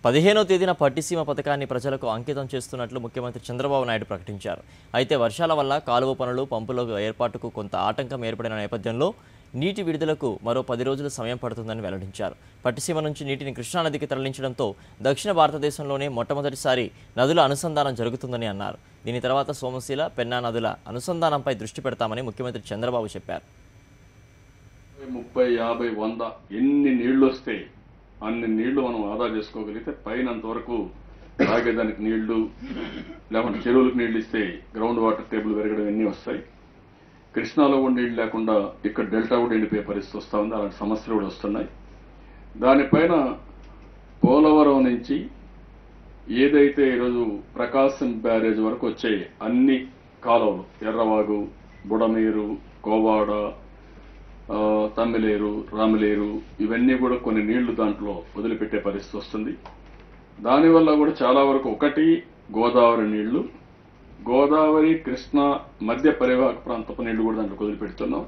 15వ తేదీన పట్టిసీమ పథకాన్ని ప్రజలకు అంకితం చేస్తున్నట్లు ముఖ్యమంత్రి చంద్రబాబు నాయుడు ప్రకటించారు. అయితే వర్షాల వల్ల కాలువ పనులు, పంపుల ఏర్పాటుకు కొంత ఆటంకం ఏర్పడిన నేపథ్యంలో నీటి విడుదలకు మరో 10 రోజుల సమయం పడుతుందని వెల్లడించారు. పట్టిసీమ నుంచి నీటిని కృష్ణానదికి తరలించడంతో దక్షిణ భారతదేశంలోనే మొట్టమొదటిసారి నదుల అనుసంధానం జరుగుతుందని అన్నారు. దీని తర్వాత సోమశీల, పెన్నా నదుల అనుసంధానంపై దృష్టి పెడతామని ముఖ్యమంత్రి చంద్రబాబు చెప్పారు. 30, 50, 100 ఎన్ని నీళ్లు వస్తే అన్ని నీళ్లు మనం ఆదా చేసుకోగలిగితే పైనంత వరకు తాగేదానికి నీళ్లు, లేకుంటే చెరువులకు నీళ్లు ఇస్తే గ్రౌండ్ వాటర్ టేబుల్ పెరగడం ఇవన్నీ వస్తాయి. కృష్ణాలో కూడా నీళ్లు లేకుండా ఇక్కడ డెల్టా కూడా ఎండిపోయే పరిస్థితి వస్తూ ఉంది. అలాంటి సమస్యలు కూడా వస్తున్నాయి. దానిపైన పోలవరం నుంచి ఏదైతే ఈరోజు ప్రకాశం బ్యారేజ్ వరకు వచ్చే అన్ని కాలువలు, ఎర్రవాగు, బుడమేరు, కోవాడ, తమ్మిలేరు, రామలేరు, ఇవన్నీ కూడా కొన్ని నీళ్లు దాంట్లో వదిలిపెట్టే పరిస్థితి వస్తుంది. దానివల్ల కూడా చాలా వరకు ఒకటి గోదావరి నీళ్లు, గోదావరి కృష్ణ మధ్య పరివాహక ప్రాంతపు నీళ్లు కూడా దాంట్లో వదిలిపెడుతున్నాం.